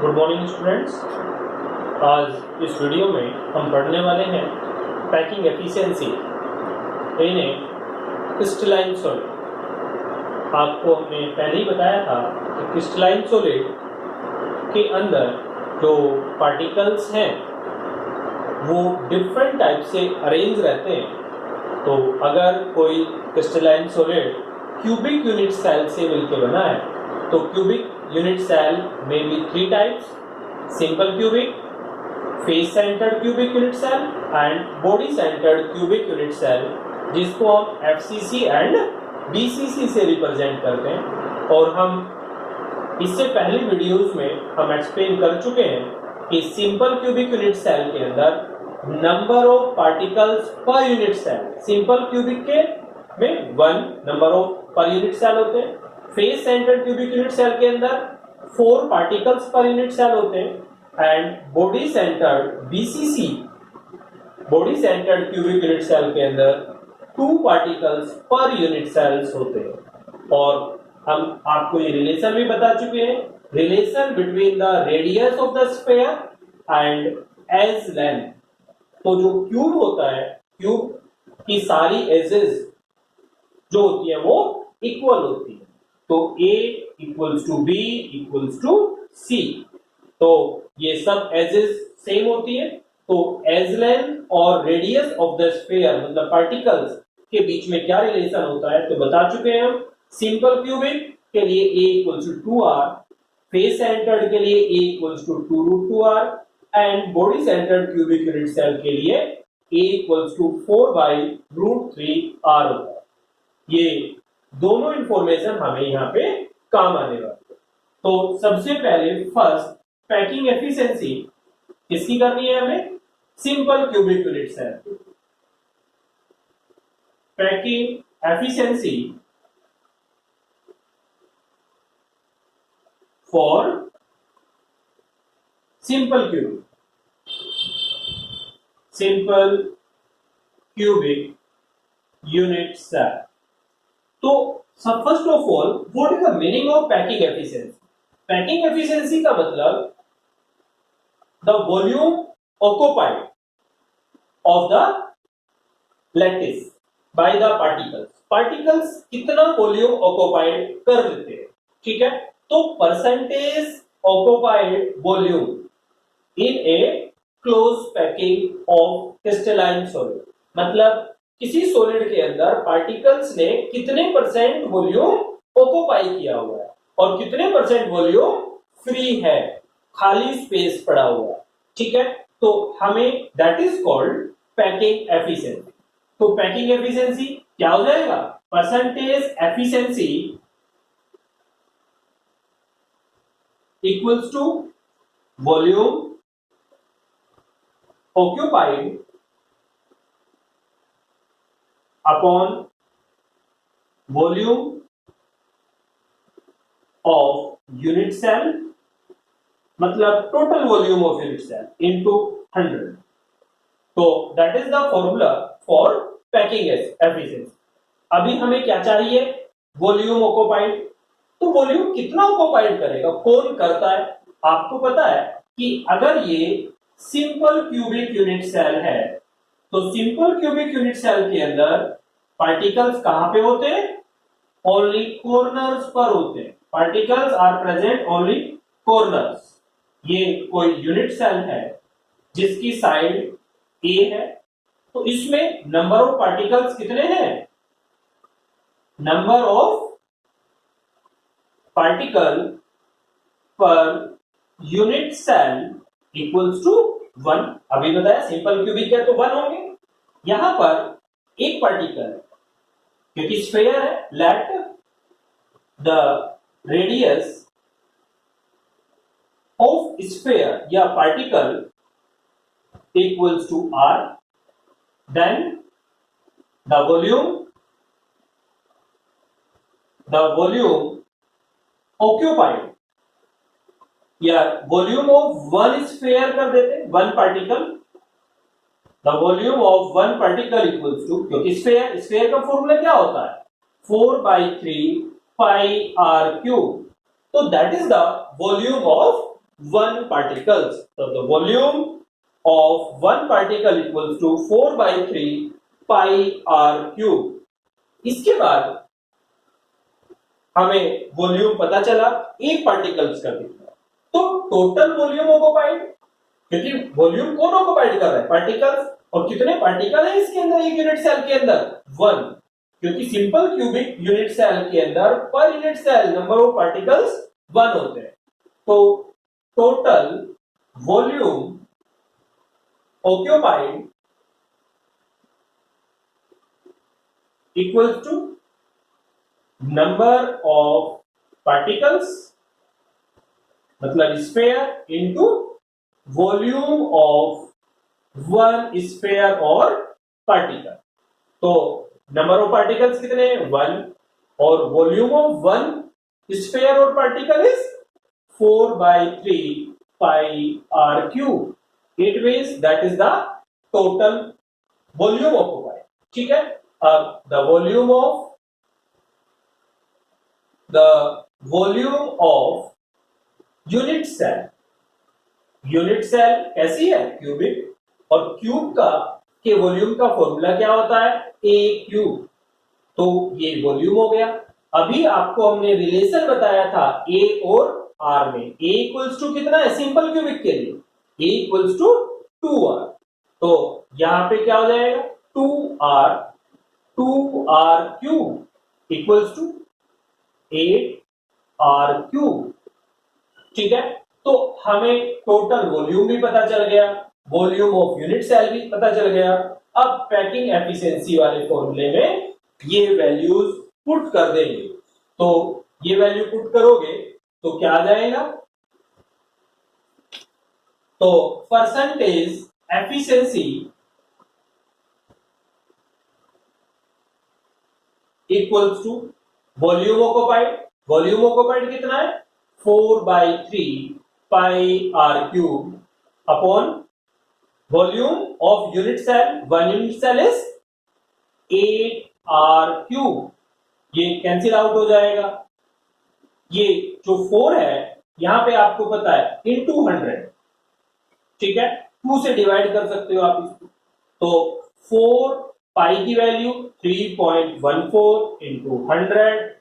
Good morning students. आज इस video में हम पढ़ने वाले हैं पैकिंग एफिशिएंसी इन ए क्रिस्टलाइन सॉलिड। आपको हमने पहले ही बताया था कि क्रिस्टलाइन सॉलिड के अंदर जो पार्टिकल्स हैं वो डिफरेंट टाइप से अरेंज रहते हैं। तो अगर कोई crystalline solid cubic unit cell से मिलकर बना है तो cubic unit cell may be three types: simple cubic, face centered cubic unit cell and body centered cubic unit cell, जिसको हम FCC and BCC से रिप्रेजेंट करते हैं। और हम इससे पहले वीडियोस में हम एक्सप्लेन कर चुके हैं कि सिंपल क्यूबिक यूनिट सेल के अंदर number of particles per unit cell, simple cubic के में 1 number of per unit cell होते हैं। Face centred cubic unit cell के अंदर 4 पार्टिकल्स पर यूनिट सेल होते हैं and body centred BCC, body centred cubic unit cell के अंदर 2 पार्टिकल्स पर यूनिट सेल्स होते हैं। और हम आपको ये रिलेशन भी बता चुके हैं, relation between the radius of the sphere and edge length. तो जो क्यूब होता है, क्यूब की सारी एजेस जो होती है वो इक्वल होती है। तो A equals to B equals to C, तो ये सब एजेस सेम होती है। तो एज लेंथ और रेडियस ऑफ द स्फीयर मतलब पार्टिकल्स के बीच में क्या रिलेशन होता है तो बता चुके हैं हम। सिंपल क्यूबिक के लिए A equals to 2R, face centred के लिए A equals to 2√2R and body centred cubic unit cell के लिए A इक्वल्स टू 4/√3R होता है। ये दोनों इंफॉर्मेशन हमें यहाँ पे काम आने वाली है। तो सबसे पहले फर्स्ट पैकिंग एफिशिएंसी किसकी करनी है हमें? Simple cubic unit cell. Packing efficiency for simple cubic, simple cubic unit cell. तो सब first of all what is the meaning of packing efficiency? Packing efficiency का मतलब the volume occupied of the lattice by the particles. Particles कितना volume occupied कर लेते हैं, ठीक है? तो percentage occupied volume in a close packing of crystalline solid, मतलब किसी सॉलिड के अंदर पार्टिकल्स ने कितने परसेंट वॉल्यूम ऑक्युपाई किया हुआ है और कितने परसेंट वॉल्यूम फ्री है, खाली स्पेस पड़ा हुआ है, ठीक है? तो हमें that is called packing efficiency. तो पैकिंग एफिशिएंसी क्या हो जाएगा? Percentage efficiency equals to volume occupied upon volume of unit cell, मतलब total volume of unit cell into 100। तो that is the formula for packing efficiency। अभी हमें क्या चाहिए? Volume occupied. तो वॉल्यूम कितना ऑक्युपाइड करेगा, कौन करता है? आपको पता है कि अगर ये सिंपल क्यूबिक यूनिट सेल है तो सिंपल क्यूबिक यूनिट सेल के अंदर पार्टिकल्स कहां पे होते हैं? ओनली कॉर्नर्स पर होते हैं। Particles are present only corners. ये कोई यूनिट सेल है जिसकी साइड A है, तो इसमें नंबर ऑफ पार्टिकल्स कितने हैं? Number of particle per unit cell equals to 1। अभी बताया सिंपल क्यूबिक है तो 1 होंगे। यहां पर एक पार्टिकल, क्योंकि स्फीयर है, let the radius of sphere या particle equals to R, then the volume occupied या वॉल्यूम ऑफ 1 स्फीयर कर देते, 1 particle. The volume of 1 particle equals to, क्योंकि स्फीयर का फॉर्मूला क्या होता है? 4/3 पाई r क्यूब। तो that is the volume of one particles. So the volume of one particle equals to 4 by 3 pi r cube. इसके बाद हमें volume पता चला एक पार्टिकल्स का कितना, तो टोटल वॉल्यूम ऑक्युपाइड, क्योंकि वॉल्यूम कौन ऑक्युपाइड कर रहा है, पार्टिकल्स, और कितने पार्टिकल है इसके अंदर एक यूनिट सेल के अंदर, 1, क्योंकि सिंपल क्यूबिक यूनिट सेल के अंदर per unit cell number of particles 1 होते हैं। तो total volume occupied equals to number of particles, मतलब sphere into volume of one sphere or particle। तो number of particles कितने हैं, 1, और volume of one sphere or particle is 4 by 3 pi r cube। It means that is the total volume occupied। ठीक है, अब the volume of unit cell, unit cell कैसी है, cubic, और क्यूब का के वॉल्यूम का फॉर्मूला क्या होता है, a क्यूब। तो ये वॉल्यूम हो गया। अभी आपको हमने रिलेशन बताया था a और r में, a इक्वल्स टू कितना है सिंपल क्यूबिक के लिए, a इक्वल्स टू 2r। तो यहां पे क्या हो जाएगा, 2r cube equals to 8r cube. ठीक है, तो हमें टोटल वॉल्यूम भी पता चल गया, वॉल्यूम ऑफ यूनिट सेल भी पता चल गया। अब पैकिंग एफिशिएंसी वाले फॉर्मूले में ये वैल्यूज पुट कर देंगे। तो ये वैल्यू पुट करोगे तो क्या आ जाएगा, तो percentage efficiency equals to volume occupied कितना है, 4 by 3 pi r cube upon volume of unit cell, one unit cell is 8r cube. ये कैंसिल आउट हो जाएगा, ये जो 4 है यहां पे आपको पता है इनटू 100, ठीक है, 2 से डिवाइड कर सकते हो आप इसको। तो 4 पाई की value 3.14 into 100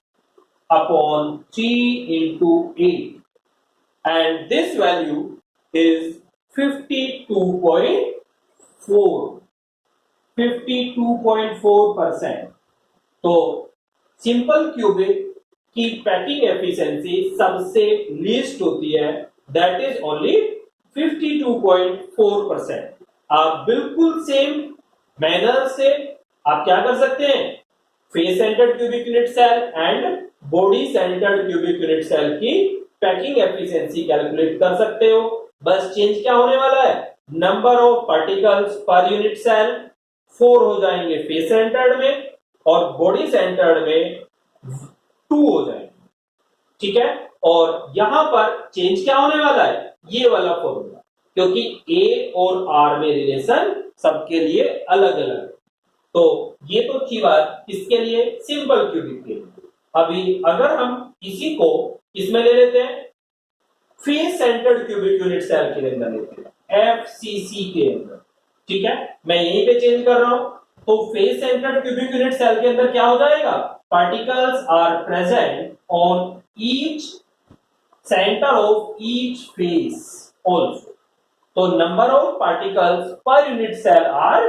upon 3 into 8, and this value is 52.4%। तो सिंपल क्यूबिक की पैकिंग एफिशिएंसी सबसे लीस्ट होती है, दैट इज ओनली 52.4%। आप बिल्कुल सेम मैनर से आप क्या कर सकते हैं, face centred cubic unit cell and body centred cubic unit cell की पैकिंग एफिशिएंसी कैलकुलेट कर सकते हो। बस चेंज क्या होने वाला है, number of particles per unit cell 4 हो जाएंगे फेस सेंटर्ड में, और बॉडी सेंटर्ड में 2 हो जाएंगे। ठीक है, और यहां पर चेंज क्या होने वाला है, ये वाला फॉर्मूला, क्योंकि ए और आर में रिलेशन सबके लिए अलग अलग है। तो ये तो थी बात इसके लिए सिंपल क्यूबिक के लिए। अभी अगर हम इसी को इसमें ले लेते हैं, face centred cubic unit cell के अंदर लेते हैं, एफसीसी के अंदर। ठीक है, मैं यहीं पे चेंज कर रहा हूं। तो face centred cubic unit cell के अंदर क्या हो जाएगा, particles are present on each centre of each face also. तो number of particles per unit cell are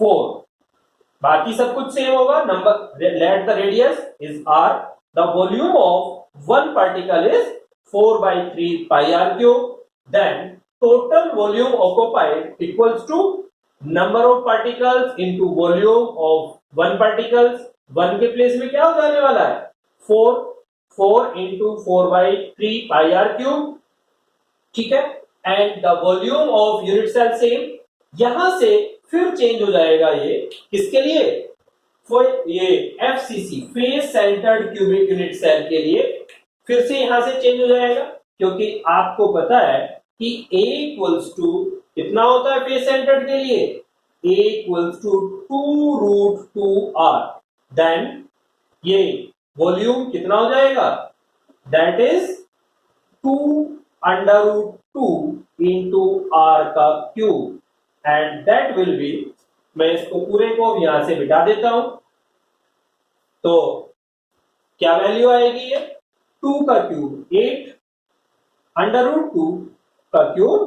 4, बाकी सब कुछ सेम होगा। Number, let the radius is r, the volume of one particle is 4 by 3 pi r cube, then total volume occupied equals to number of particles into volume of one particles। One के place में क्या हो जाने वाला है, 4 into 4 by 3 pi r cube। ठीक है, and the volume of unit cell same. यहां से फिर चेंज हो जाएगा, ये किसके लिए, ये FCC face centred cubic unit cell के लिए फिर से यहां से चेंज हो जाएगा, क्योंकि आपको पता है कि a इक्वल्स टू कितना होता है फेस सेंटर्ड के लिए, a equals to 2√2r। Then ये वॉल्यूम कितना हो जाएगा, दैट इज 2 √2 इंटू आर का cube and that will be, मैं इसको पूरे को यहां से मिटा देता हूं, तो क्या वैल्यू आएगी ये 2 का क्यूब 8 √2 का क्यूब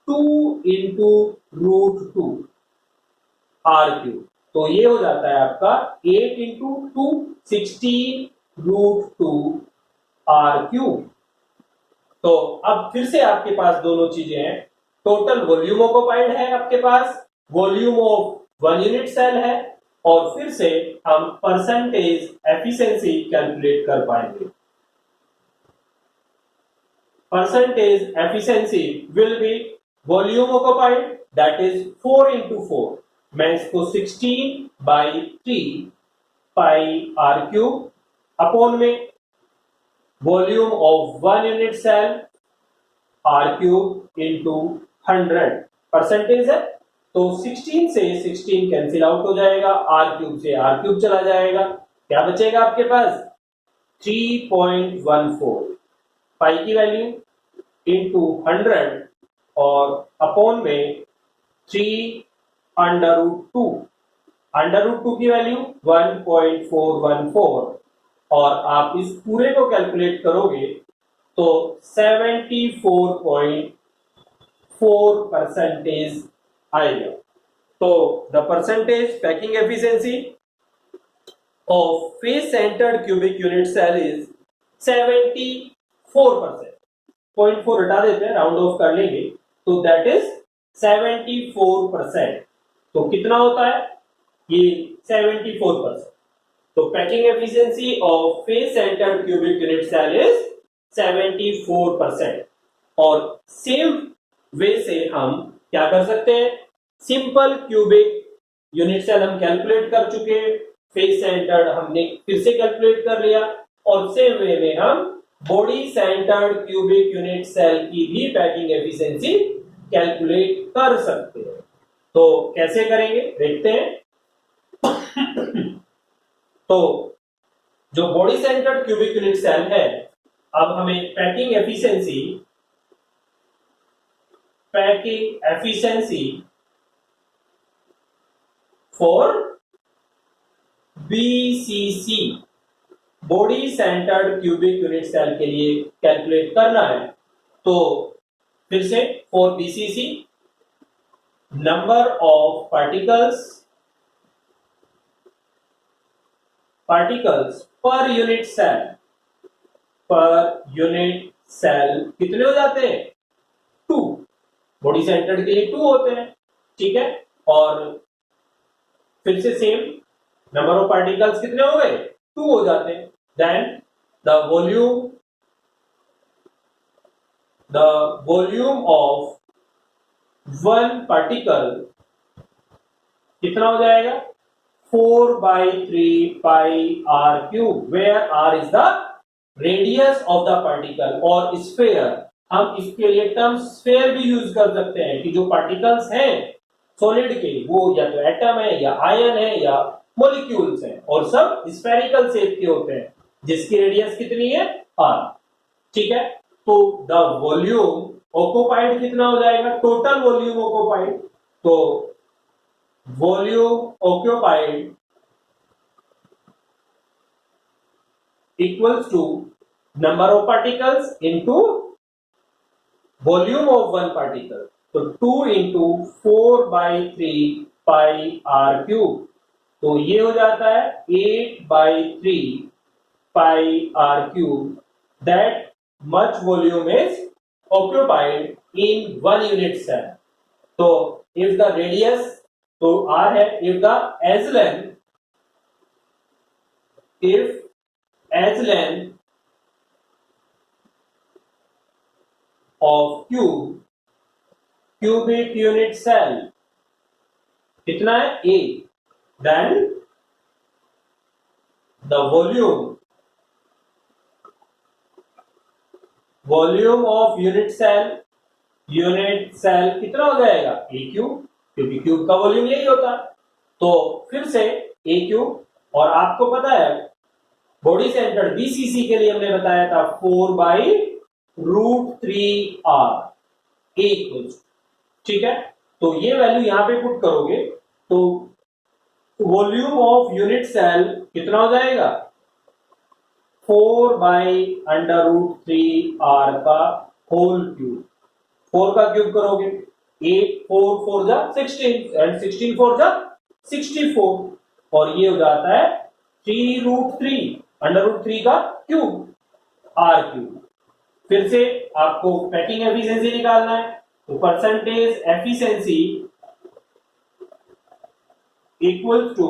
2 इंटू √2 आर क्यूब, तो ये हो जाता है आपका 8 इंटू 2 16 √2 आर क्यूब। तो अब फिर से आपके पास दोनों चीजें हैं, टोटल वॉल्यूम ऑक्युपाइड है आपके पास, वॉल्यूम ऑफ 1 यूनिट सेल है, और फिर से हम परसेंटेज एफिशिएंसी कैलकुलेट कर पाएंगे। Percentage efficiency will be volume occupied that is 4 into 4, मैं इसको 16/3 पाई आर क्यूब अपॉन में volume of 1 unit cell r cube into 100 percentage है, तो 16 से 16 कैंसिल आउट हो जाएगा, आर क्यूब से आर क्यूब चला जाएगा, क्या बचेगा आपके पास 3.14 पाई की वैल्यू इंटू 100 और अपॉन में 3 √2 की वैल्यू 1.414, और आप इस पूरे को कैलकुलेट करोगे तो 74.4 परसेंटेज आएगा। तो the percentage packing efficiency of face centred cubic unit cell is 74%। 0.4 हटा देते हैं, राउंड ऑफ कर लेंगे, तो दैट इज 74%। तो कितना होता है ये 74%। तो packing efficiency of face centred cubic unit cell is 74%। और सेम वे से हम क्या कर सकते हैं, सिंपल क्यूबिक यूनिट सेल हम कैलकुलेट कर चुके हैं, फेस सेंटर्ड हमने फिर से कैलकुलेट कर लिया, और सेम वे में हम body centred cubic unit cell की भी पैकिंग एफिशिएंसी कैलकुलेट कर सकते हैं। तो कैसे करेंगे देखते हैं। तो जो body centred cubic unit cell है, अब हमें packing efficiency for BCC body centred cubic unit cell के लिए कैलकुलेट करना है। तो फिर से for BCC number of particles per unit cell कितने हो जाते हैं 2, बॉडी सेंटर्ड के लिए 2 होते हैं, ठीक है। और फिर से सेम नंबर ऑफ पार्टिकल्स कितने हो गए 2 हो जाते हैं, then the volume of 1 particle कितना हो जाएगा 4/3 pi are cube, where R is the radius of the particle और स्फेयर। हम इसके लिए टर्म स्फेयर भी यूज कर सकते हैं कि जो पार्टिकल्स हैं सॉलिड के, वो या तो एटम है या आयन है या मॉलिक्यूल्स हैं, और सब स्फेरिकल शेप के होते हैं, जिसकी रेडियस कितनी है आर, ठीक है। तो द वॉल्यूम ऑक्युपाइड कितना हो जाएगा, टोटल वॉल्यूम ऑक्युपाइड, तो volume occupied equals to number of particles into volume of one particle, तो 2 into 4/3 pi r cube, तो ये हो जाता है 8/3 pi r cube, that much volume is occupied in 1 unit cell। तो if the radius, तो r है, if the edge length of cubic unit cell कितना है a, then the volume of unit cell कितना हो जाएगा a क्यूब, क्योंकि cube का वॉल्यूम यही होता है। तो फिर से a क्यूब, और आपको पता है बॉडी सेंटर्ड बीसीसी के लिए हमने बताया था 4/3 √3r a इक्वल्स, ठीक है। तो ये वैल्यू यहां पे पुट करोगे तो वॉल्यूम ऑफ यूनिट सेल कितना हो जाएगा, 4/√3r का होल क्यूब। 4 का क्यूब करोगे 8, 4 4 जा 16 एंड 16 4 जा 64 और ये हो जाता है 3√3 का क्यूब r क्यूब। फिर से आपको पैकिंग एफिशिएंसी निकालना है तो percentage efficiency equal to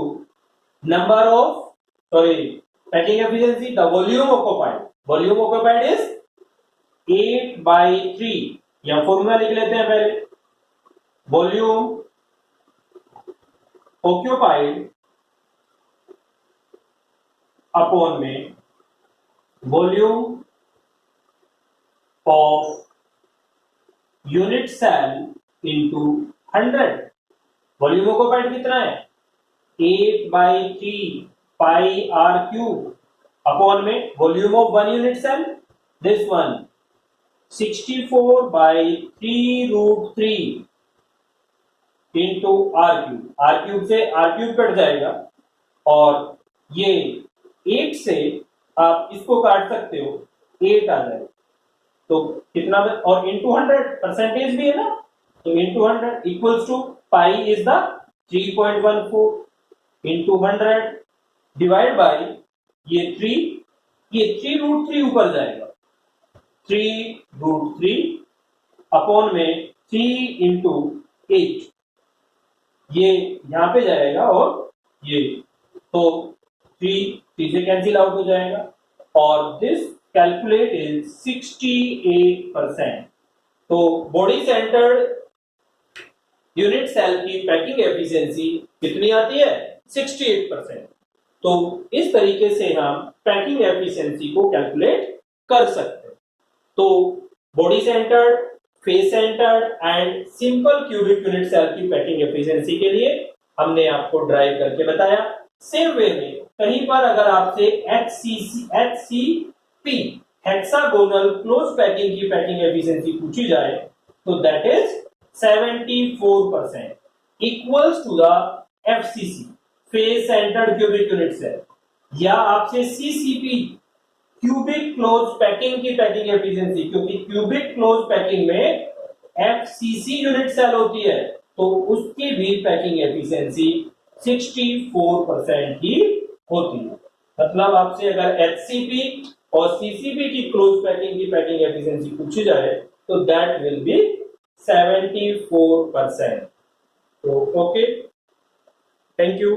number of packing efficiency the volume occupied is 8/3। यहां फॉर्मूला लिख लेते हैं पहले, वॉल्यूम ऑक्युपाइड अपॉन में volume of unit cell into 100। Volume occupied कितना है 8/3 पाई r क्यूब अपॉन में volume of one unit cell this one 64/3√3 into r cube से r क्यूब कट जाएगा और ये 8 से आप इसको काट सकते हो 8 आ जाएगा तो कितना, और इंटू 100 परसेंटेज भी है ना तो into 100 equals to pi is the 3.14 into 100 divide by ये 3√3 ऊपर जाएगा 3√3 अपॉन में 3 इंटू 8 ये यहां पे जाएगा और ये तो 3 से कैंसिल आउट हो जाएगा और दिस कैलकुलेट इज 68%। तो बॉडी सेंटर्ड यूनिट सेल की पैकिंग एफिशिएंसी कितनी आती है 68%। तो इस तरीके से हम पैकिंग एफिशिएंसी को कैलकुलेट कर सकते हैं। तो body centred, face centred and simple cubic unit cell की पैकिंग एफिशिएंसी के लिए हमने आपको ड्राइव करके बताया। सेम वे में कहीं पर अगर आपसे HCP हेक्सागोनल क्लोज पैकिंग की पैकिंग एफिशिएंसी पूछी जाए तो that is 74% equals to the FCC face centred cubic unit cell, या आपसे CCP क्यूबिक क्लोज पैकिंग की पैकिंग एफिशिएंसी, क्योंकि क्यूबिक क्लोज पैकिंग में FCC यूनिट सेल होती है तो उसकी भी पैकिंग एफिशिएंसी 64% ही होती है। मतलब आपसे अगर HCP और CCP की क्लोज पैकिंग की पैकिंग एफिशिएंसी पूछी जाए तो दैट विल बी 74%। तो ओके, थैंक यू।